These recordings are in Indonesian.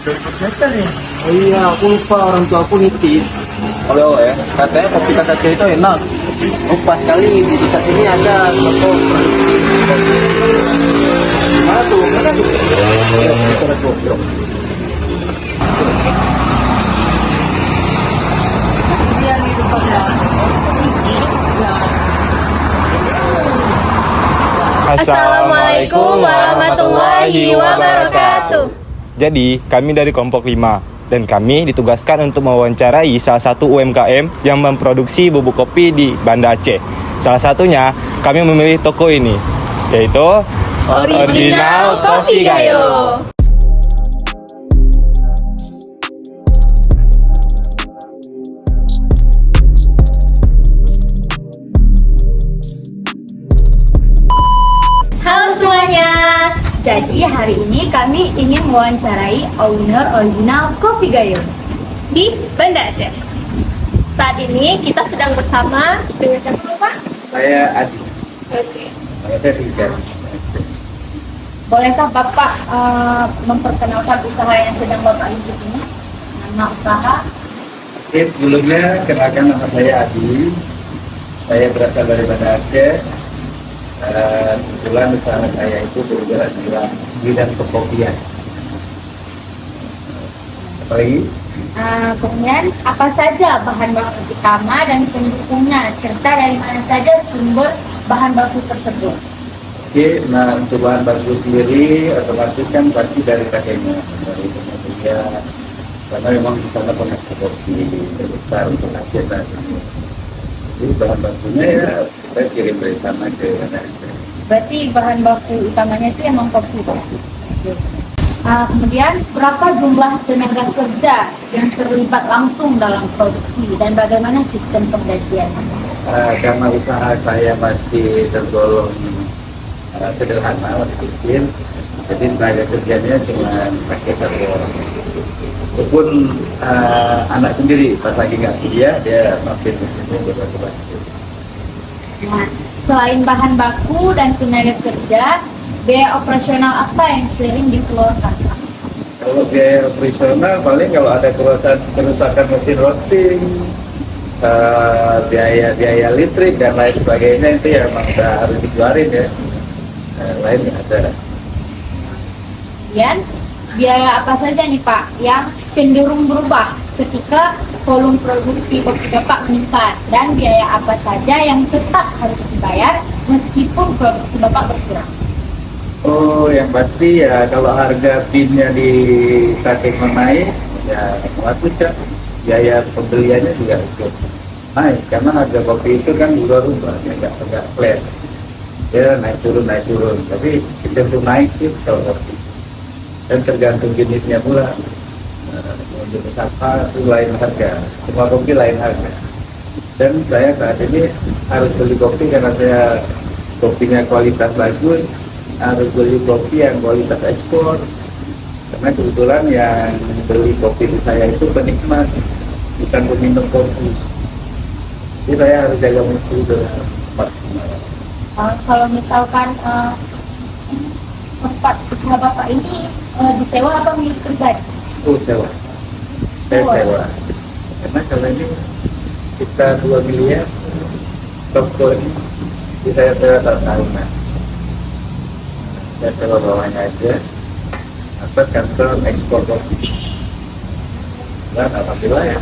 Semester nih. Oh iya, aku lupa orang tua aku nitip. Kalau ya, katanya kopi kata C itu enak. Lupa sekali di dekat sini ada toko produksi. Mana tuh? Mana tuh? Ya, itu ada tuh. Iya nih tempatnya. Assalamualaikum warahmatullahi wabarakatuh. Jadi, kami dari kelompok 5 dan kami ditugaskan untuk mewawancarai salah satu UMKM yang memproduksi bubuk kopi di Banda Aceh. Salah satunya, kami memilih toko ini, yaitu Original Coffee Gayo. Halo semuanya. Jadi hari ini kami ingin mewawancarai owner Original Coffee Gayo di Banda Aceh. Saat ini kita sedang bersama dengan siapa, Pak? Saya Adi. Oke. Saya Fikar. Bolehkah Bapak memperkenalkan usaha yang sedang Bapak rintis ini? Nama usaha? Oke, sebelumnya kenalkan nama saya Adi. Saya berasal dari Banda Aceh. Kebetulan usaha saya itu bergerak di bidang perkopian. Apalagi? Kemudian apa saja bahan baku utama dan pendukungnya serta dari mana saja sumber bahan baku tersebut? Oke, nah untuk bahan baku sendiri otomatis kan pasti dari kakeknya, dari kemudian karena memang di sana penghasil kopi terbesar untuk Aceh saat ini. Jadi bahan bakunya ya kita kirim dari sana ke Banda Aceh. Berarti bahan baku utamanya itu emang kopi, Pak? Kemudian berapa jumlah tenaga kerja yang terlibat langsung dalam produksi dan bagaimana sistem penggajiannya? Karena usaha saya masih tergolong sederhana, masih kecil, jadi tenaga kerjanya cuma pakai satu orang. Walaupun anak sendiri pas lagi nggak kuliah dia makin coba-coba. Nah, selain bahan baku dan tenaga kerja, biaya operasional apa yang sering dikeluarkan, Pak? Kalau biaya operasional paling kalau ada kerusakan mesin roasting, biaya listrik dan lain sebagainya itu ya memang udah harus dikeluarin ya. Lain nggak ada. Kemudian biaya apa saja nih Pak yang cenderung berubah ketika volume produksi kopi Bapak meningkat, dan biaya apa saja yang tetap harus dibayar meskipun produksi Bapak berkurang? Oh, yang pasti ya kalau harga pinnya di Tasik naik, ya otomatis kan biaya pembeliannya juga ikut naik karena harga kopi itu kan berubah-ubah, ya nggak flat. Ya naik turun, tapi cenderung naik sih kalau kopi. Dan tergantung jenisnya pula. Untuk apa itu lain harga, semua kopi lain harga. Dan saya saat ini harus beli kopi karena saya kopinya kualitas bagus, harus beli kopi yang kualitas ekspor. Karena kebetulan yang beli kopi di saya itu penikmat, bukan peminum kopi. Jadi saya harus jaga mutu dengan maksimal. Kalau misalkan tempat usaha Bapak ini disewa atau milik pribadi? Oh, sewa. Saya sewa. Karena kalau ini kita 2 miliar toko ini, jadi saya sewa tahunan. Saya sewa bawahnya aja atas kantor ekspor kopi. Dan alhamdulillah ya,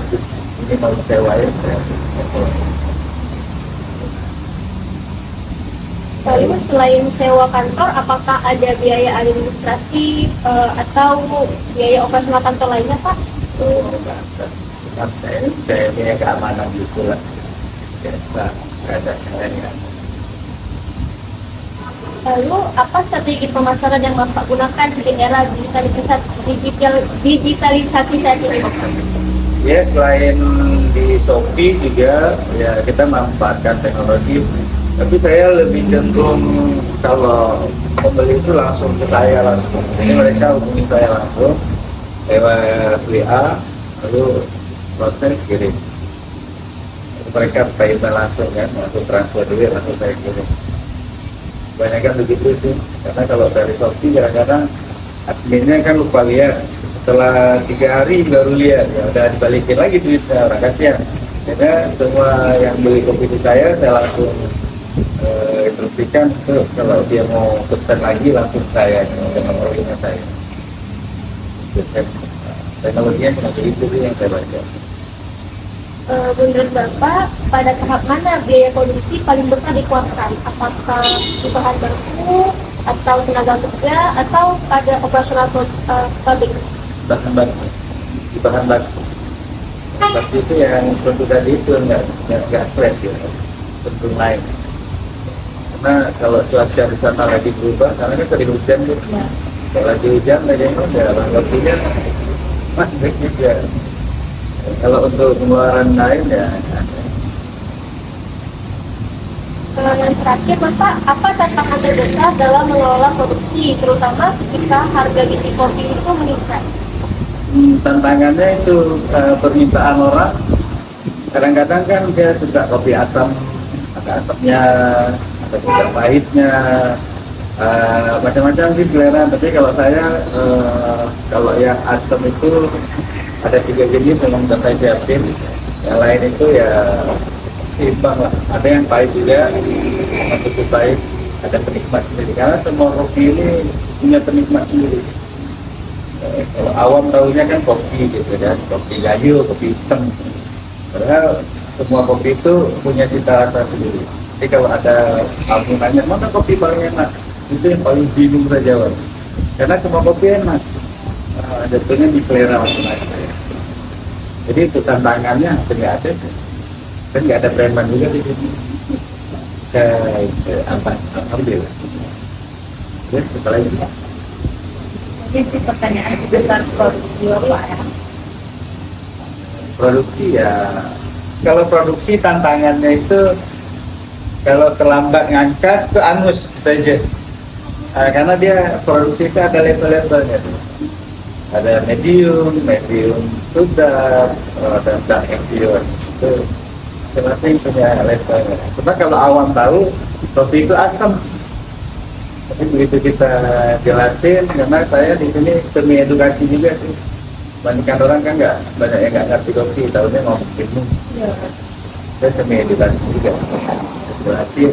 ini mau sewain saya ekspor. Lalu selain sewa kantor, apakah ada biaya administrasi atau biaya operasional kantor lainnya, Pak? Oh, enggak. Saya punya keamanan gitu lah. Biasa, nggak ada yang lain. Lalu apa strategi pemasaran yang Bapak gunakan di era digitalisasi saat ini, Pak? Ya, selain di Shopee juga ya kita memanfaatkan teknologi. Tapi saya lebih cenderung kalau pembeli itu langsung ke saya langsung. Jadi mereka hubungi saya langsung lewat WA, lalu proses kirim. Jadi mereka payment langsung kan, langsung transfer duit, langsung saya kirim. Banyak kan begitu sih, karena kalau dari Shopee kadang-kadang adminnya kan lupa lihat setelah 3 hari baru lihat ya udah dibalikin lagi duitnya, orang kasihan. Karena semua yang beli kopi di saya langsung instruksikan tuh kalau dia mau pesan lagi langsung saya dengan nomor email saya. Teknologinya seperti itu sih yang saya baca. Menurut Bapak, pada tahap mana biaya produksi paling besar dikeluarkan? Apakah di bahan baku, atau tenaga kerja, atau pada operasional pabrik? Bahan baku, di bahan baku. Bahan itu yang produk tadi itu nggak flat ya, tentu naik. Karena kalau cuaca di sana lagi berubah, karena kan tadi hujan tuh. Ya. Kalau lagi hujan, lagi udah bahan bakunya masih juga. Kalau untuk pengeluaran lain ya. Yang terakhir, Bapak, apa tantangan terbesar dalam mengelola produksi, terutama ketika harga biji kopi itu meningkat? Tantangannya itu permintaan orang. Kadang-kadang kan dia suka kopi asam, ada asamnya, ada juga pahitnya, macam-macam sih selera. Tapi kalau saya, kalau yang asam itu ada 3 jenis yang sudah saya siapin. Yang lain itu ya seimbang lah. Ada yang pahit juga, yang cukup pahit, ada penikmat sendiri. Karena semua kopi ini punya penikmat sendiri. Kalau awam tahunya kan kopi gitu kan, kopi gayo, kopi hitam. Padahal semua kopi itu punya cita rasa sendiri. Jadi kalau ada kamu nanya mana kopi paling enak, itu yang paling bingung saya jawab. Karena semua kopi enak, jatuhnya di selera masing-masing. Jadi itu tantangannya nggak ada, kan nggak ada preman juga di sini. Alhamdulillah. Terus setelah itu. Mungkin sih pertanyaan seputar produksi Bapak ya. Produksi ya, kalau produksi tantangannya itu kalau terlambat ngangkat itu angus saja. Karena dia produksi itu ada level-levelnya. Ada medium sudah, ada dark medium. Itu masing-masing punya levelnya. Cuma kalau awam tahu kopi itu asam. Tapi begitu kita jelasin, karena saya di sini semi edukasi juga sih. Banyak orang kan banyak yang nggak ngerti kopi, tahunya mau minum. Ya. Saya semi edukasi juga. Jelasin,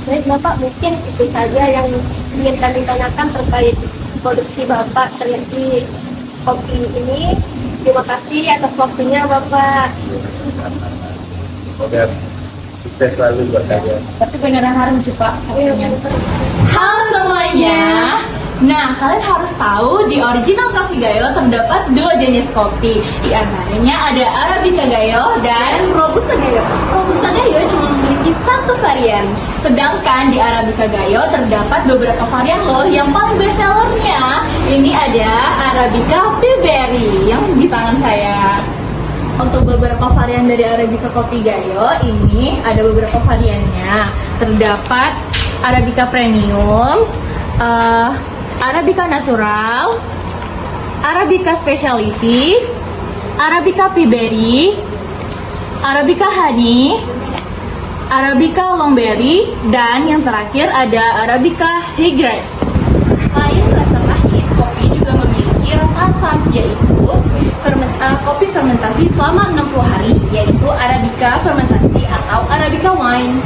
Baik Bapak, mungkin itu saja yang ingin kami tanyakan terkait produksi Bapak terjadi kopi ini. Terima kasih atas waktunya Bapak. semoga sukses selalu buat kalian. Tapi beneran harum sih Pak kopinya. Halo semuanya. Nah, kalian harus tahu di original Coffee Gayo terdapat 2 jenis kopi. Di antaranya ada Arabica Gayo dan Robusta Gayo. Robusta Gayo cuma memiliki 1 varian. Sedangkan di Arabica Gayo terdapat beberapa varian loh. Yang paling best sellernya ini ada Arabica Blueberry yang di tangan saya. Untuk beberapa varian dari Arabica Coffee Gayo ini ada beberapa variannya. Terdapat Arabica Premium, Arabica Natural, Arabica Specialty, Arabica Blueberry, Arabica Honey, Arabica Longberry, dan yang terakhir ada Arabica High Grade. Selain rasa pahit, kopi juga memiliki rasa asam, yaitu kopi fermentasi selama 60 hari, yaitu Arabica fermentasi atau Arabica wine.